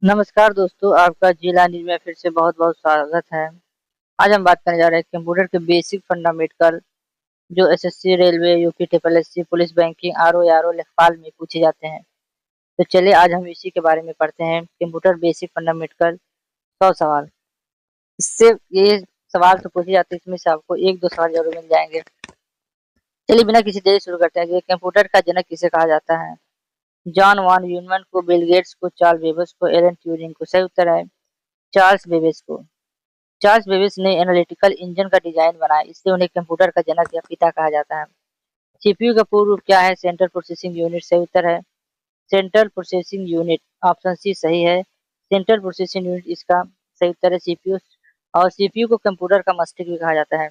नमस्कार दोस्तों, आपका जिला न्यूज़ में फिर से बहुत-बहुत स्वागत है। आज हम बात करने जा रहे हैं कंप्यूटर के बेसिक फंडामेंटल जो SSC, railway, UP triple SC, police, banking, RO, लेखपाल में पूछे जाते हैं। तो चलिए आज हम इसी के बारे में पढ़ते हैं, कंप्यूटर बेसिक फंडामेंटल 100 सवाल। इससे ये सवाल तो पूछे जाते हैं, इसमें से आपको 1-2 सवाल ज़रूर मिल जाएँगे। चलिए बिना किसी देरी शुरू करते हैं कि कंप्यूटर का जनक किसे कहा जाता है? जॉन वॉन न्यूमैन को, बिल गेट्स को, चार्ल्स बेबेज को, एलन ट्यूरिंग को। सही उत्तर है चार्ल्स बेबेज को। चार्ल्स बेबेज ने एनालिटिकल इंजन का डिजाइन बनाया, इसलिए उन्हें कंप्यूटर का जनक या पिता कहा जाता है। सीपीयू का पूर्ण रूप क्या है? Central processing unit. सही उत्तर है central processing unit. Option C सही है। सेंट्रल प्रोसेसिंग यूनिट इसका सही उत्तर है सीपीयू। और सीपीयू को कंप्यूटर का मस्तिष्क भी कहा जाता है।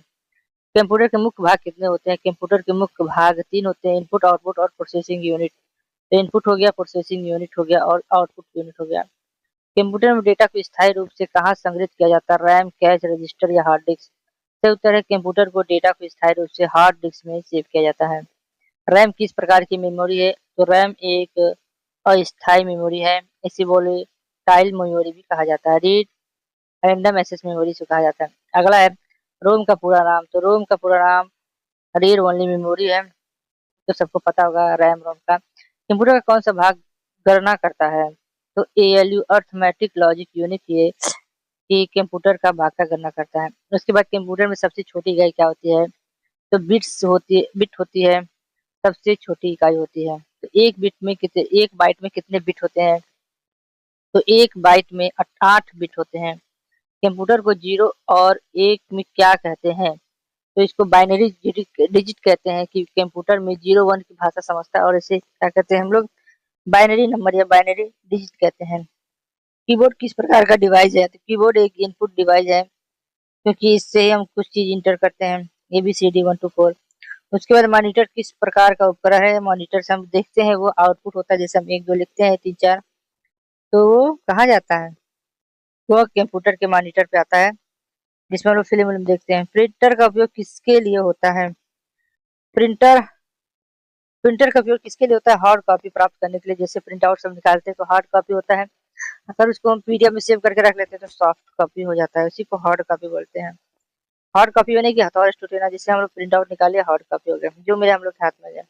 कंप्यूटर के मुख्य भाग कितने होते हैं? कंप्यूटर के मुख्य भाग 3 होते हैं, इनपुट, आउटपुट और प्रोसेसिंग यूनिट। तो इनपुट हो गया, प्रोसेसिंग यूनिट हो गया और आउटपुट यूनिट हो गया। कंप्यूटर में डेटा को स्थायी रूप से कहाँ संग्रहित किया जाता है? रैम, कैश, रजिस्टर या हार्ड डिस्क। सही उत्तर है कंप्यूटर को डेटा को स्थायी रूप से हार्ड डिस्क में सेव किया जाता है। रैम किस प्रकार की मेमोरी है? तो रैम एक अस्थायी मेमोरी है, इसे वोलेटाइल मेमोरी भी कहा जाता है। रीड रैंडम एक्सेस मेमोरी से कहा जाता है। अगला है रोम का पूरा नाम। तो रोम का पूरा नाम रीड ओनली मेमोरी है, तो सबको पता होगा रैम रोम का। कंप्यूटर का कौन सा भाग गणना करता है? तो एएलयू अर्थमेटिक लॉजिक यूनिट ये कि कंप्यूटर का भाग का गणना करता है। उसके बाद कंप्यूटर में सबसे छोटी इकाई क्या होती है? तो बिट होती है, सबसे छोटी इकाई होती है। तो एक बाइट में कितने बिट होते हैं? तो एक बाइट में 8 बिट होते हैं। कंप्यूटर को 0 और 1 में क्या कहते हैं? तो इसको बाइनरी डिजिट कहते हैं कि कंप्यूटर में 0-1 की भाषा समझता है और इसे क्या कहते हैं हम लोग? बाइनरी नंबर या बाइनरी डिजिट कहते हैं। कीबोर्ड किस प्रकार का डिवाइस है? तो कीबोर्ड एक इनपुट डिवाइस है, क्योंकि इससे ही हम कुछ चीज इंटर करते हैं, ABCD 1 to 4। उसके बाद मॉनिटर किस प्रकार का उपकरण है? मॉनिटर से हम देखते हैं, वो आउटपुट होता है, जैसे हम 1 2 लिखते हैं 3 4, तो वो कहाँ जाता है? वो कंप्यूटर के मॉनिटर पे आता है, जिसमें हम लोग फिल्म विल्म देखते हैं। प्रिंटर का उपयोग किसके लिए होता है? प्रिंटर प्रिंटर का उपयोग किसके लिए होता है? हार्ड कॉपी प्राप्त करने के लिए, जैसे प्रिंट आउट सब निकालते हैं तो हार्ड कॉपी होता है। अगर उसको हम पीडीएफ में सेव करके रख लेते हैं तो सॉफ्ट कॉपी हो जाता है, उसी को हार्ड कॉपी बोलते हैं। हार्ड कॉपी होने की हथौड़ स्टूडेंट है, जिससे हम लोग प्रिंट आउट निकाले, हार्ड कॉपी हो गया, जो मेरे हम लोग के हाथ में है।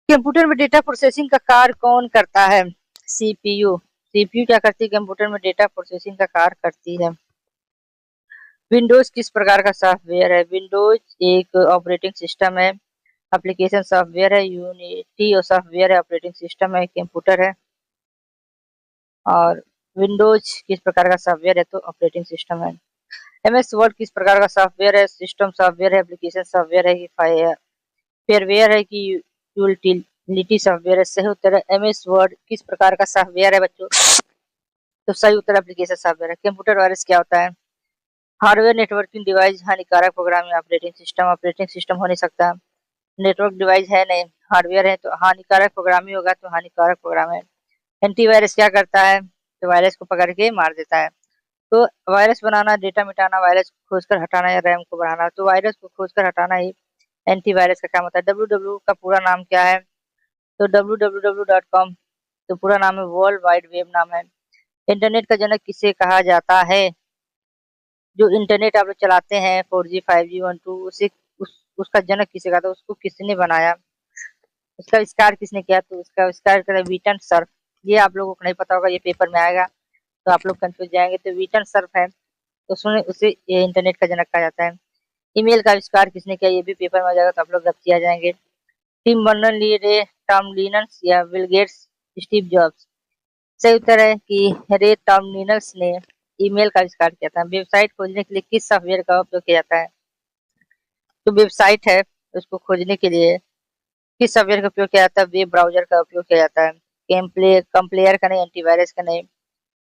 कंप्यूटर में डेटा प्रोसेसिंग का कार्य कौन करता है? सीपीयू। सीपीयू क्या करती है? कंप्यूटर में डेटा प्रोसेसिंग का कार्य करती है। विंडोज किस प्रकार का सॉफ्टवेयर है? विंडोज एक ऑपरेटिंग सिस्टम है, एप्लीकेशन सॉफ्टवेयर है, यूनिटी और सॉफ्टवेयर है, ऑपरेटिंग सिस्टम है, कंप्यूटर है। और विंडोज किस प्रकार का सॉफ्टवेयर है? तो ऑपरेटिंग सिस्टम है। एमएस वर्ड किस प्रकार का सॉफ्टवेयर है? सिस्टम सॉफ्टवेयर है, एप्लीकेशन सॉफ्टवेयर है कि फेयरवेयर है कि यूटिलिटी सॉफ्टवेयर है? सही उत्तर है एमएस वर्ड किस प्रकार का सॉफ्टवेयर है बच्चों? तो सही उत्तर एप्लीकेशन सॉफ्टवेयर है। कंप्यूटर वायरस क्या होता है? हार्डवेयर नेटवर्किंग डिवाइस, हानिकारक प्रोग्राम या ऑपरेटिंग सिस्टम हो नहीं सकता। नेटवर्क डिवाइस है नहीं, हार्डवेयर है, तो हानिकारक प्रोग्राम ही होगा, तो हानिकारक प्रोग्राम है। एंटीवायरस क्या करता है? तो वायरस को पकड़ के मार देता है। तो वायरस बनाना, डेटा मिटाना, वायरस को खोजकर हटाना या रैम को बढ़ाना, तो वायरस को खोजकर हटाना ही एंटीवायरस का काम होता है। डब्ल्यू का पूरा नाम क्या है? तो www.com तो पूरा नाम है वर्ल्ड वाइड वेब नाम है। इंटरनेट का जनक किसे कहा जाता है? जो इंटरनेट आप लोग चलाते हैं 4G 5G 1 2 उसका जनक किसे कहा था? उसको किसने बनाया? उसका आविष्कार किसने किया? तो उसका आविष्कार करा वीटन सर्फ। ये आप लोगों को नहीं पता होगा, ये पेपर में आएगा तो आप लोग कंफ्यूज जाएंगे। तो वीटन सर्फ है, तो सुने उसे ये इंटरनेट का जनक कहा जाता है। ईमेल का आविष्कार किसने किया? ये भी पेपर में आ जाएगा, तो आप लोग रफ्ती आ जाएंगे। टिम बर्नर ली, रे टॉमलिनस या बिल गेट्स, स्टीव जॉब्स। सही उत्तर है कि रे टॉमलिनस ने ईमेल का आविष्कार किया था। वेबसाइट खोजने के लिए किस सॉफ्टवेयर का उपयोग किया जाता है? तो वेबसाइट है, उसको खोजने के लिए किस सॉफ्टवेयर का उपयोग किया जाता है? वेब ब्राउजर का उपयोग किया जाता है। कंप्लेयर का नहीं, एंटीवायरस का नहीं,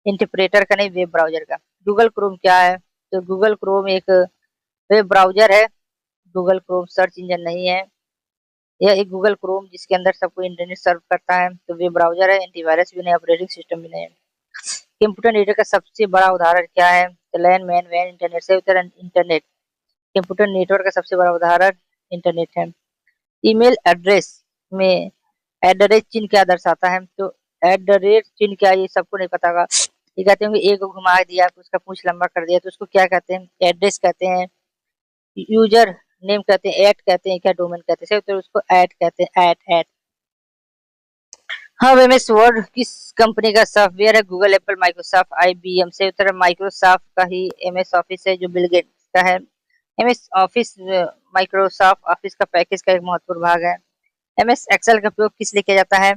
इंटरप्रेटर का नहीं, वेब ब्राउजर का। गूगल क्रोम क्या है? तो गूगल क्रोम एक वेब ब्राउजर है, गूगल क्रोम सर्च इंजन नहीं है। यह एक गूगल क्रोम जिसके अंदर सबको इंटरनेट सर्व करता है, तो वेब ब्राउजर है, एंटीवायरस भी नहीं, ऑपरेटिंग सिस्टम भी नहीं है। कंप्यूटर नेटवर्क का सबसे बड़ा उदाहरण क्या है? तो लैन मैन वैन इंटरनेट से उत्तर इंटरनेट। कंप्यूटर नेटवर्क का सबसे बड़ा उदाहरण इंटरनेट है। ईमेल एड्रेस में एड्रेस चिन्ह क्या दर्शाता है? तो @ चिन्ह क्या है ये सबको नहीं पता होगा। ये कहते होंगे ए को घुमा दिया, उसका पूंछ लंबा कर दिया तो उसको क्या कहते हैं? एड्रेस कहते हैं, यूजर नेम कहते हैं, ऐट कहते हैं, क्या डोमेन कहते हैं? तो उसको ऐट कहते हैं, ऐट। हाँ, एमएस वर्ड किस कंपनी का सॉफ्टवेयर है? Google, Apple, Microsoft, IBM. से उत्तर माइक्रोसॉफ्ट का ही एमएस ऑफिस है जो बिल गेट्स का है। एमएस ऑफिस माइक्रोसॉफ्ट ऑफिस का पैकेज का एक महत्वपूर्ण भाग है। एमएस एक्सेल का उपयोग किस लिए किया जाता है?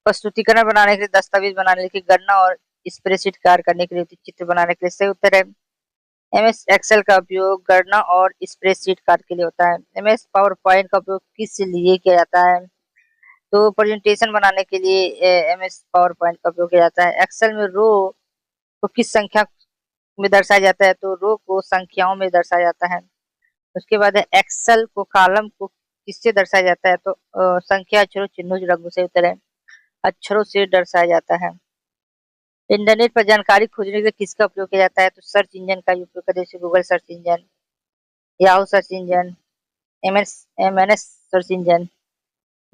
प्रस्तुतिकरण बनाने के लिए, दस्तावेज बनाने के लिए, गणना और स्प्रेडशीट कार्य करने के लिए, चित्र बनाने के लिए। सही उत्तर है एमएस एक्सेल का उपयोग गणना और स्प्रेडशीट कार्य के लिए होता है। एमएस पावर पॉइंट का उपयोग किस लिए किया जाता है? तो प्रेजेंटेशन बनाने के लिए एमएस पावर पॉइंट का उपयोग किया जाता है। एक्सेल में रो को किस संख्या में दर्शाया जाता है? तो रो को संख्याओं में दर्शाया जाता है। उसके बाद है एक्सेल को कॉलम को किससे दर्शाया जाता है? तो संख्या, अक्षरों, चिन्हों, रंगों से। उत्तर है अक्षरों से दर्शाया जाता है। इंटरनेट पर जानकारी खोजने के लिए किसका उपयोग किया जाता है? तो सर्च इंजन का उपयोग करते हैं, जैसे Google search engine, Yahoo search engine, MNS search engine.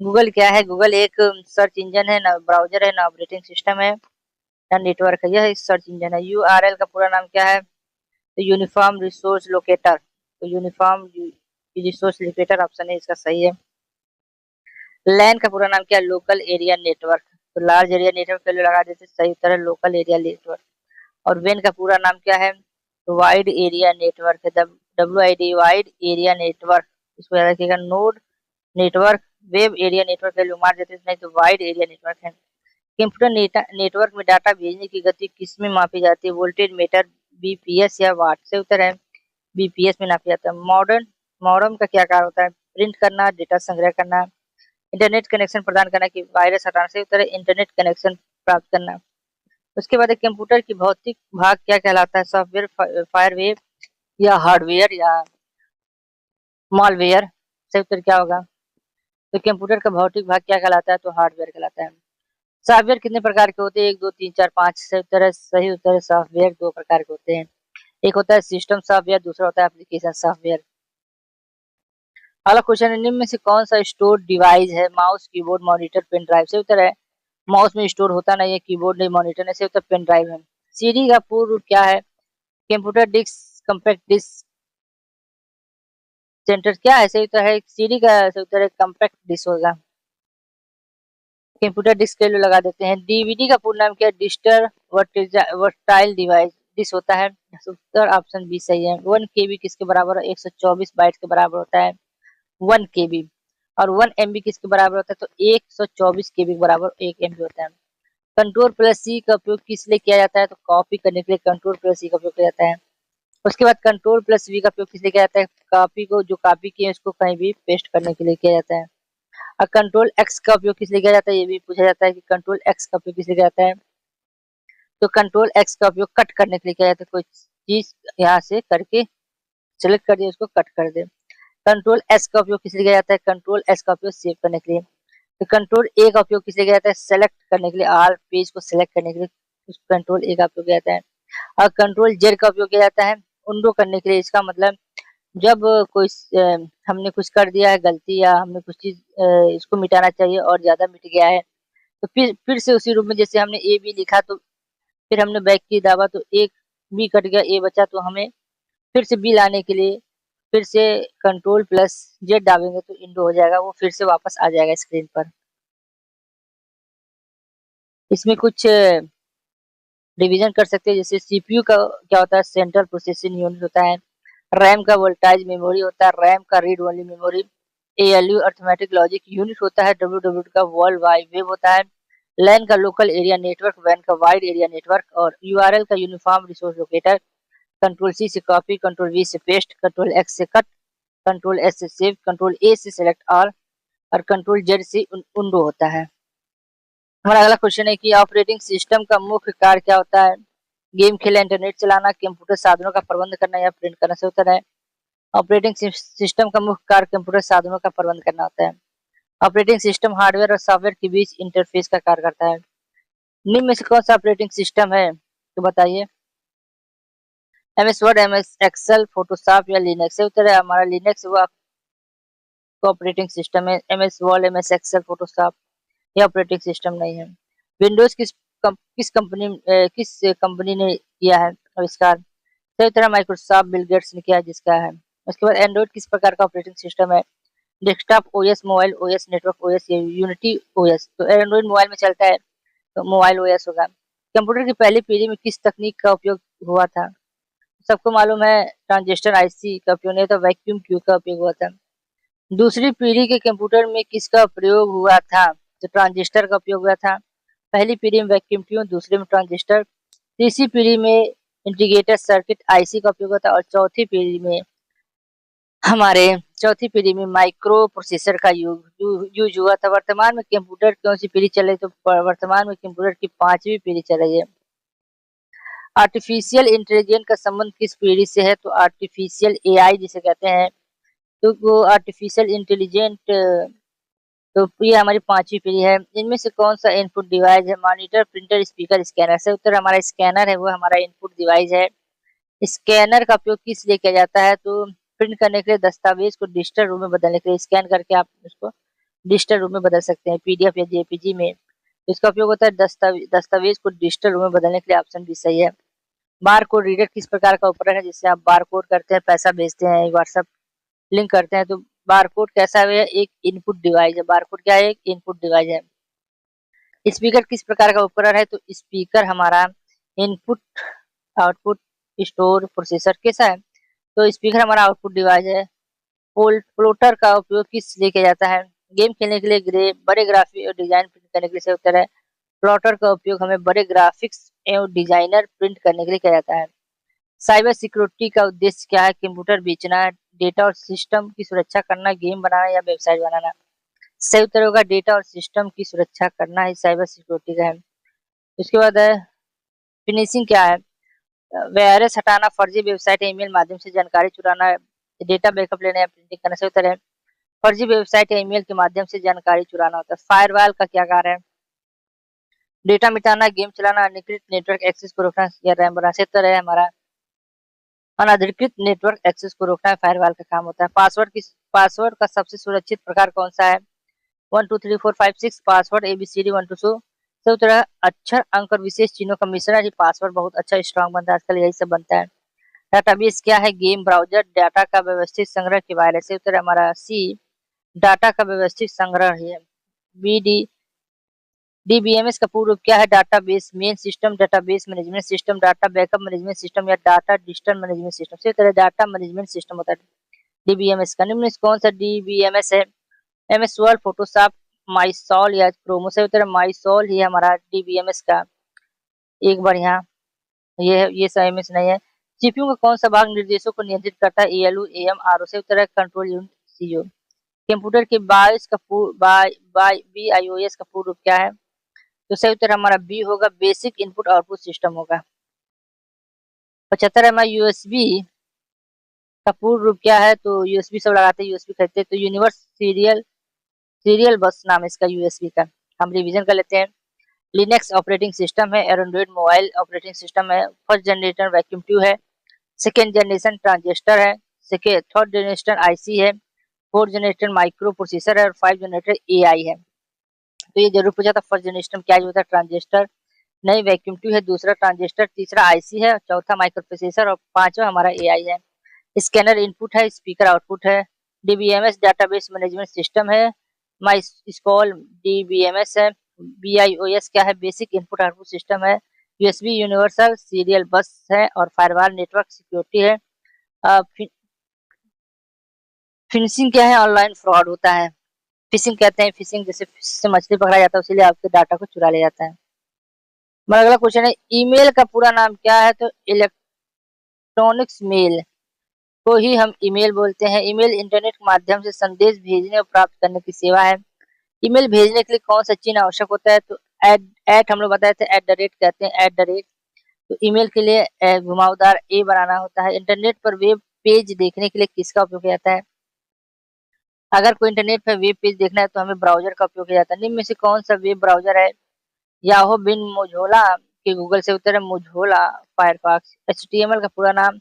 Google क्या है? गूगल एक सर्च इंजन है, ना ब्राउजर है, ना ऑपरेटिंग सिस्टम है, ना नेटवर्क है। यह एक सर्च इंजन है। यूआरएल का पूरा नाम क्या है? तो यूनिफॉर्म रिसोर्स लोकेटर। तो यूनिफॉर्म रिसोर्स लोकेटर ऑप्शन है इसका सही है। लैन का पूरा नाम क्या है? Local area network. तो लार्ज एरिया नेटवर्क के लिए लगा देते, सही उत्तर है लोकल एरिया नेटवर्क। और वेन का पूरा नाम क्या है? तो वाइड एरिया नेटवर्क है, WID, वाइड एरिया नेटवर्क। इसको याद रखिएगा। Node network, web area network के लिए मार देते, नहीं तो वाइड एरिया नेटवर्क है। कंप्यूटर नेटवर्क में डाटा भेजने की गति किस में मापी जाती है? वोल्टेज मीटर, बीपीएस या वाट? से उत्तर है बीपीएस में नापा जाता है। मॉडर्न का क्या कार्य होता है? प्रिंट करना, डेटा संग्रह करना, इंटरनेट कनेक्शन प्रदान करना, कि वायरस हटाने। से उत्तर है इंटरनेट कनेक्शन प्राप्त करना। उसके बाद कंप्यूटर की भौतिक भाग क्या कहलाता है? सॉफ्टवेयर, फायरवेयर या हार्डवेयर या मॉलवेयर? सही उत्तर क्या होगा? तो कंप्यूटर का भौतिक भाग क्या कहलाता है? तो हार्डवेयर कहलाता है। सॉफ्टवेयर कितने प्रकार के होते हैं? 1, 2, 3, 4, 5? सही उत्तर है सॉफ्टवेयर 2 प्रकार के होते हैं। एक होता है सिस्टम सॉफ्टवेयर, दूसरा होता है एप्लीकेशन सॉफ्टवेयर। अगला क्वेश्चन है, निम्न में से कौन सा स्टोर डिवाइस है? Mouse, keyboard, monitor, pen drive? से उत्तर है माउस में स्टोर होता नहीं है, कीबोर्ड नहीं, मॉनिटर नहीं। से उत्तर पेन ड्राइव है। सीडी का पूर्व रूप क्या है? Computer disk, compact disk, centre क्या है? सही उत्तर है सीडी का सही उत्तर है कंपैक्ट डिस्क होगा। कंप्यूटर डिस्क के लिए लगा देते हैं। डीवीडी का पूर्ण नाम क्या है? डिजिटल वर्सटाइल डिवाइस डिस्क होता है। उत्तर ऑप्शन बी सही है। 1 केबी किसके बराबर है? 124 बाइट के बराबर होता है 1 केबी। और 1 एमबी किसके बराबर होता है? तो 124 केबी के बराबर 1 एमबी होता है। कंट्रोल प्लस सी का उपयोग किस लिए किया जाता है? तो कॉपी करने के लिए कंट्रोल प्लस सी का उपयोग किया जाता है। उसके बाद कंट्रोल प्लस वी का उपयोग किस लिए किया जाता है? कॉपी को जो कॉपी किए उसको कहीं भी पेस्ट करने के लिए किया जाता है। और कंट्रोल एक्स का उपयोग किस लिए किया जाता है? ये भी पूछा जाता है कि कंट्रोल एक्स का उपयोग किस लिए किया जाता है? तो कंट्रोल एक्स का उपयोग कट करने के लिए किया जाता है। कोई चीज यहाँ से करके सेलेक्ट कर दिया, उसको कट कर दे। कंट्रोल एस का उपयोग किस लिए किया जाता है? कंट्रोल एस का उपयोग सेव करने के लिए। तो कंट्रोल ए का उपयोग किस लिए किया जाता है? सेलेक्ट करने के लिए, ऑल पेज को सेलेक्ट करने के लिए उस कंट्रोल ए का उपयोग किया जाता है। और कंट्रोल जेड का उपयोग किया जाता है उंडो करने के लिए। इसका मतलब जब कोई हमने कुछ कर दिया है गलती, या हमने कुछ चीज इसको मिटाना चाहिए और ज्यादा मिट गया है, तो फिर से उसी रूप में, जैसे हमने ए बी लिखा तो फिर हमने बैक की दाबा तो एक बी कट गया, ए बचा, तो हमें फिर से बी लाने के लिए फिर से कंट्रोल प्लस जेड दाबेंगे तो इंडो हो जाएगा, वो फिर से वापस आ जाएगा स्क्रीन पर। इसमें कुछ रिवीजन कर सकते हैं, जैसे सीपीयू का क्या होता है? सेंट्रल प्रोसेसिंग यूनिट होता है। रैम का वोल्टाइज मेमोरी होता है। रैम का read only memory. ALU arithmetic logic unit होता है। डब्ल्यूडब्ल्यू का वर्ल्ड वाइड वेब होता है। लैन का लोकल एरिया नेटवर्क। वैन का वाइड एरिया नेटवर्क। और यूआरएल का uniform resource locator. Control C से कॉपी, कंट्रोल वी से पेस्ट, कंट्रोल एक्स से कट, कंट्रोल एस से सेव, कंट्रोल ए से सेलेक्ट ऑल, और कंट्रोल जेड से उंडो होता है। हमारा अगला क्वेश्चन है कि ऑपरेटिंग सिस्टम का मुख्य कार्य क्या होता है? गेम खेलना, इंटरनेट चलाना, कंप्यूटर साधनों का प्रबंध करना, या प्रिंट करना? से उत्तर है ऑपरेटिंग सिस्टम का मुख्य कार्य कंप्यूटर साधनों का प्रबंध करना होता है। ऑपरेटिंग सिस्टम हार्डवेयर और सॉफ्टवेयर के बीच इंटरफेस का कार्य करता है। निम्न में से कौन सा ऑपरेटिंग सिस्टम है तो बताइए? MS Word, MS Excel, Photoshop या लिनक्स? से उत्तर है हमारा लिनक्स वो ऑपरेटिंग सिस्टम है। MS Word, MS Excel, Photoshop ये ऑपरेटिंग सिस्टम नहीं है। विंडोज किस कंपनी ने किया है आविष्कार? सही तरह माइक्रोसॉफ्ट बिल गेट्स ने किया है जिसका है। उसके बाद एंड्रॉइड किस प्रकार का ऑपरेटिंग सिस्टम है? Desktop OS, mobile OS, network OS या यूनिटी ओएस? तो एंड्रॉइड मोबाइल में चलता है तो मोबाइल ओएस होगा। कंप्यूटर की पहली पीढ़ी में किस तकनीक का उपयोग हुआ था? सबको मालूम है ट्रांजिस्टर आईसी का उपयोग नहीं था, वैक्यूम ट्यूब का उपयोग हुआ था। दूसरी पीढ़ी के कंप्यूटर में किसका प्रयोग हुआ था? तो ट्रांजिस्टर का उपयोग हुआ था। पहली पीढ़ी में वैक्यूम ट्यूब, दूसरी में ट्रांजिस्टर, तीसरी पीढ़ी में इंटीग्रेटेड सर्किट आईसी का उपयोग होता है और हमारे चौथी पीढ़ी में माइक्रो प्रोसेसर का यूज हुआ था। वर्तमान में कंप्यूटर कौन सी पीढ़ी चल रही? तो वर्तमान में कंप्यूटर की 5वीं पीढ़ी चल रही है। आर्टिफिशियल इंटेलिजेंस का संबंध किस पीढ़ी से है? तो आर्टिफिशियल एआई जिसे कहते हैं, तो वो आर्टिफिशियल इंटेलिजेंट, तो ये हमारी 5वीं पीढ़ी है। इनमें से कौन सा इनपुट डिवाइस है? Monitor, printer, speaker, scanner? से उत्तर हमारा स्कैनर है, वो हमारा इनपुट डिवाइस है। स्कैनर का उपयोग किस लिए किया जाता है? तो प्रिंट करने के लिए, दस्तावेज को डिजिटल रूप में बदलने के लिए। स्कैन करके आप उसको डिजिटल रूप में बदल सकते हैं, पीडीएफ या जेपीजी में। इसका उपयोग होता है दस्तावेज को डिजिटल रूप में बदलने के लिए। ऑप्शन भी सही है। बार कोड रीडर किस प्रकार का उपकरण है जिससे आप बार कोड करते हैं, पैसा भेजते हैं, व्हाट्सएप लिंक करते हैं? तो बार कोड कैसा है? एक इनपुट डिवाइस है। बार कोड क्या है? एक इनपुट डिवाइस है। स्पीकर किस प्रकार का उपकरण है? तो स्पीकर हमारा इनपुट आउटपुट स्टोर प्रोसेसर कैसा है? तो स्पीकर हमारा आउटपुट डिवाइस है। प्लोटर का उपयोग किस लिए किया जाता है? गेम खेलने के लिए, बड़े ग्राफिक और डिजाइन प्रिंट करने के लिए। सही उत्तर है। प्लॉटर का उपयोग हमें बड़े ग्राफिक्स एवं डिजाइनर प्रिंट करने के लिए किया जाता है। साइबर सिक्योरिटी का उद्देश्य क्या है? कंप्यूटर बेचना, डेटा और सिस्टम की सुरक्षा करना, गेम बनाना या वेबसाइट बनाना? सही उत्तर होगा डेटा और सिस्टम की सुरक्षा करना ही साइबर सिक्योरिटी का है। उसके बाद है फिनिशिंग क्या है? वायरस हटाना, फर्जी वेबसाइट या ईमेल माध्यम से जानकारी चुराना, डेटा बैकअप लेना या प्रिंटिंग करना? सही उत्तर है फर्जी वेबसाइट या ईमेल के माध्यम से जानकारी चुराना होता है। फायरवॉल का क्या कार्य है? डेटा मिटाना, गेम चलाना, अनधिकृत नेटवर्क एक्सेस को रोकना या रैम बढ़ाना? सही उत्तर है हमारा अनधिकृत नेटवर्क एक्सेस को रोकना फायरवॉल का काम होता है। पासवर्ड का सबसे सुरक्षित प्रकार कौन सा है? 1 2 3 4 5 6 पासवर्ड, एबीसीडी 1 2 3। सही उत्तर है अक्षर, अंक और विशेष चिन्हों का मिश्रण ही पासवर्ड बहुत अच्छा स्ट्रॉन्ग बनता है। आजकल यही सब बनता है। डाटाबेस क्या है? गेम ब्राउजर, डाटा का व्यवस्थित संग्रह के बारे से। उत्तर है हमारा सी, डाटा का व्यवस्थित संग्रह है। बीडी डीबीएमएस का पूर्ण रूप क्या है? Database main system, database management system, data backup management system या डाटा डिजिटल मैनेजमेंट सिस्टम? सही तरह डाटा मैनेजमेंट सिस्टम होता है डीबीएमएस का। निम्न में से कौन सा डीबीएमएस है? एमएस वर्ड, फोटोशॉप, माइसॉल या क्रोमो? सही उत्तर है माइसॉल ही हमारा डीबीएमएस का एक बढ़िया, ये सब एमएस नहीं है। सीपीयू का कौन सा भाग निर्देशों को नियंत्रित करता है? ALU, am, RO? से उत्तर है कंट्रोल यूनिट, सीयू। कंप्यूटर के बायोस का बीआईओएस का पूर्ण रूप क्या है? तो सही उत्तर हमारा बी होगा, बेसिक इनपुट आउटपुट सिस्टम होगा। 75 हमारा यूएसबी का पूर्ण रूप क्या है? तो यूएसबी सब लगाते हैं, यूएसबी खरीदते हैं, तो यूनिवर्स सीरियल बस नाम है इसका यूएसबी का। हम रिवीजन कर लेते हैं। लिनक्स ऑपरेटिंग सिस्टम है, एंड्रॉइड मोबाइल ऑपरेटिंग सिस्टम है, फर्स्ट जनरेशन वैक्यूम ट्यूब है, सेकेंड जनरेशन ट्रांजिस्टर है, थर्ड जनरेशन आईसी है, फोर्थ जनरेशन माइक्रो प्रोसेसर है और 5 जनरेटर एआई है। तो ये जरूर पूछा था फर्स्ट जनरेशन क्या होता है? ट्रांजिस्टर नहीं, वैक्यूम ट्यूब है, दूसरा ट्रांजिस्टर, तीसरा आईसी है, चौथा माइक्रो प्रोसेसर और पांचवा हमारा एआई है। स्कैनर इनपुट है, स्पीकर आउटपुट है, डीबीएमएस डाटाबेस मैनेजमेंट सिस्टम है, माई स्कॉल डीबीएमएस है, बीआईओएस क्या है? बेसिक इनपुट आउटपुट सिस्टम है, यूएसबी यूनिवर्सल सीरियल बस है और फायरवॉल नेटवर्क सिक्योरिटी है। फिशिंग क्या है? ऑनलाइन फ्रॉड होता है। फिशिंग कहते हैं, फिशिंग जैसे फिश से मछली पकड़ा जाता है, इसीलिए आपके डाटा को चुरा लिया जाता है। हमारा अगला क्वेश्चन है ईमेल का पूरा नाम क्या है? तो इलेक्ट्रॉनिक्स मेल को ही हम ईमेल बोलते हैं। ईमेल इंटरनेट के माध्यम से संदेश भेजने और प्राप्त करने की सेवा है। ईमेल भेजने के लिए कौन सा चिन्ह आवश्यक होता है? तो एट हम लोग बताए थे, एट द रेट कहते हैं, एट द रेट। तो ईमेल के लिए घुमावदार ए बनाना होता है। इंटरनेट पर वेब पेज देखने के लिए किसका उपयोग किया जाता है? अगर कोई इंटरनेट पर वेब पेज देखना है तो हमें ब्राउजर का उपयोग किया जाता है। निम्न में से कौन सा वेब ब्राउजर है? याहू, बिंग, मोज़िला के गूगल? से उत्तर है मोज़िला फायरफॉक्स। एचटीएमएल का पूरा नाम?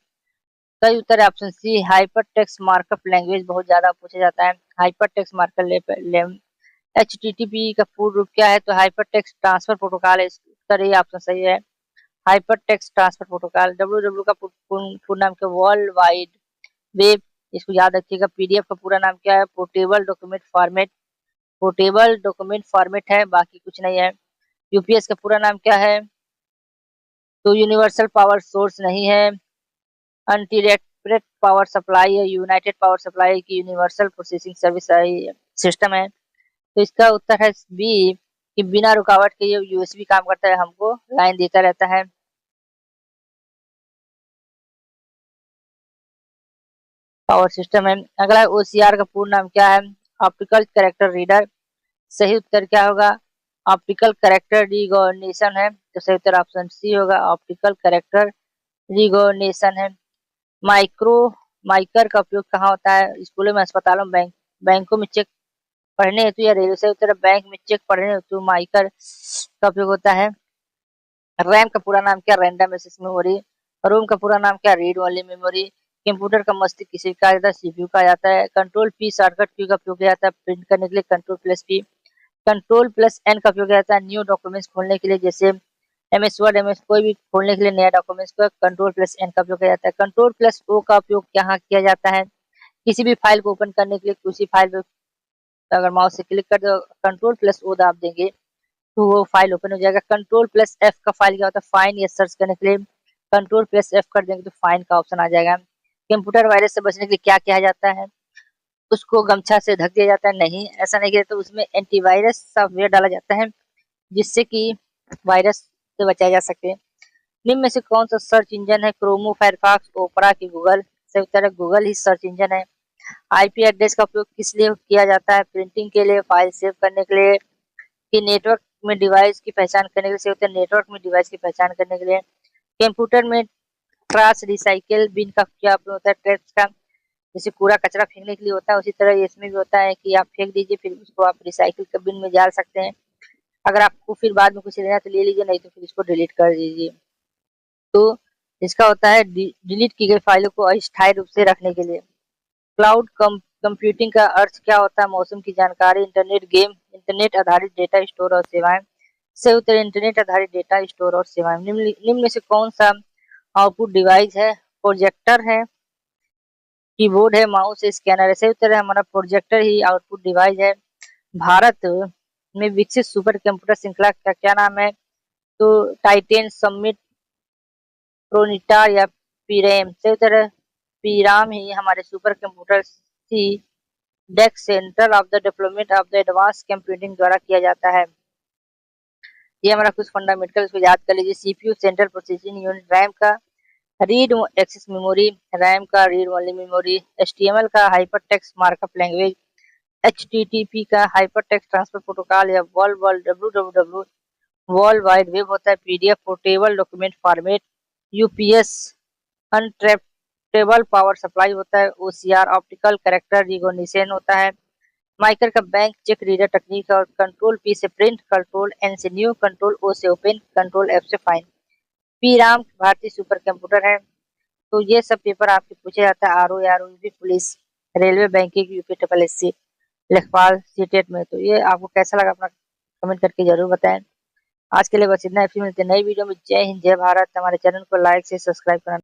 सही उत्तर है option C, hyper text markup language. बहुत ज्यादा पूछा जाता है हाइपर टेक्स्ट मार्कअप HTTP का पूर्ण रूप क्या है? तो हाइपर टेक्स्ट ट्रांसफर प्रोटोकॉल है। इसका ये ऑप्शन सही है, hyper text transfer protocol. W का पूर्ण नाम क्या? World wide web. इसको याद रखिएगा। PDF का पूरा नाम क्या है? Portable document format. Portable document format है, बाकी कुछ नहीं है। UPS का पूरा नाम क्या है? तो यूनिवर्सल पावर सोर्स नहीं है, अनडिरेक्टेड पावर सप्लाई है। यूनाइटेड पावर सप्लाई की यूनिवर्सल प्रोसेसिंग सर्विस सिस्टम है। तो इसका उत्तर है बी, कि बिना रुकावट के ये USB काम करता है, हमको लाइन देता रहता है। पावर सिस्टम है। अगला OCR का पूर्ण नाम क्या है? Optical character reader. सही उत्तर क्या होगा? ऑप्टिकल कैरेक्टर रिकॉग्निशन है। तो सही उत्तर ऑप्शन सी होगा, ऑप्टिकल कैरेक्टर रिकॉग्निशन है। माइक्रो माइकर का उपयोग कहाँ होता है? स्कूलों में, अस्पतालों में, बैंकों में चेक पढ़ने हेतु या रेलवे। सही उत्तर बैंक में चेक पढ़ने हेतु माइकर का उपयोग होता है। रैम का पूरा नाम क्या? Random access memory. रोम का पूरा नाम क्या? Read only memory. कंप्यूटर का मस्तिष्क किसे कहा जाता है? CPU कहा जाता है। कंट्रोल P शॉर्टकट की का उपयोग किया जाता है प्रिंट करने के लिए, कंट्रोल+P। कंट्रोल+N का उपयोग किया जाता है न्यू डॉक्यूमेंट्स खोलने के लिए, जैसे MS वर्ड, MS कोई भी खोलने के लिए नया डॉक्यूमेंट्स को कंट्रोल+N का उपयोग किया जाता है। कंट्रोल+O का उपयोग यहाँ किया जाता है किसी भी फाइल को ओपन करने के लिए। किसी फाइल पे अगर माउस से क्लिक कर दो, कंट्रोल+O दाब देंगे तो वो फाइल ओपन हो जाएगा। कंट्रोल+F का फाइल क्या होता है? फाइंड या सर्च करने के लिए। कंट्रोल+F कर देंगे तो फाइंड का ऑप्शन आ जाएगा। कंप्यूटर वायरस से बचने के लिए क्या किया जाता है? उसको गमछा से ढक दिया जाता है? नहीं, ऐसा नहीं किया, तो उसमें एंटीवायरस सॉफ्टवेयर डाला जाता है जिससे कि वायरस से बचाया जा सके। निम्न में से कौन सा सर्च इंजन है? क्रोमो, फायरफॉक्स, ओपरा की गूगल। सही उत्तर है गूगल ही सर्च इंजन है। IP एड्रेस का उपयोग किस लिए किया जाता है? प्रिंटिंग के लिए, फाइल सेव करने के लिए, कि नेटवर्क में डिवाइस की पहचान करने के लिए। होता है नेटवर्क में डिवाइस की पहचान करने के लिए। कंप्यूटर में ट्राश रिसाइकिल बिन का क्या उपयोग होता है? ट्रैश का, जैसे कूड़ा कचरा फेंकने के लिए होता है, उसी तरह इसमें भी होता है कि आप फेंक दीजिए, फिर उसको आप रिसाइकिल के बिन में डाल सकते हैं। अगर आपको फिर बाद में कुछ लेना है तो ले लीजिए, नहीं तो फिर इसको डिलीट कर दीजिए। तो इसका होता है डिलीट की गई फाइलों को अस्थायी रूप से रखने के लिए। क्लाउड कंप्यूटिंग का अर्थ क्या होता है? मौसम की जानकारी, इंटरनेट, गेम, इंटरनेट आधारित डेटा स्टोर और सेवाएं। से उत्तर इंटरनेट आधारित डेटा स्टोर और सेवाएं। निम्न में से कौन सा आउटपुट डिवाइस है? प्रोजेक्टर है, कीबोर्ड है, माउस है, स्कैनर है। सही उत्तर है हमारा प्रोजेक्टर ही आउटपुट डिवाइस है। भारत में विकसित सुपर कंप्यूटर श्रृंखला का क्या नाम है? तो टाइटेन, समिट, प्रोनिटा या पीरेम। सही उत्तर है पीराम ही हमारे सुपर कंप्यूटर की desk centre of the development of the advance computing द्वारा किया जाता है। ये हमारा कुछ फंडामेंटल, इसको याद कर लीजिए। CPU central processing unit. RAM का रीड एक्सेस मेमोरी, रैम का रीड ओनली मेमोरी। HTML का hyper text markup language. HTTP का हाइपर टेक्स्ट ट्रांसफर प्रोटोकॉल या world world WWW world wide web होता है। PDF portable document format. UPS uninterruptible power supply होता है। OCR optical character recognition होता है। माइकर का बैंक चेक रीडर टेक्निक। और कंट्रोल P से प्रिंट, कंट्रोल N से न्यू, कंट्रोल O से ओपन, कंट्रोल F से फाइंड। P राम भारतीय सुपर कंप्यूटर है। तो ये सब पेपर आपके पूछे जाता है RO, ROB, police, railway, banking, UPSSC, लेखपाल, सीटेट में। तो ये आपको कैसा लगा अपना कमेंट करके जरूर बताएं। आज के लिए बस इतना ही, फिर मिलते हैं नई वीडियो में। जय हिंद, जय भारत। हमारे चैनल को लाइक से सब्सक्राइब करना।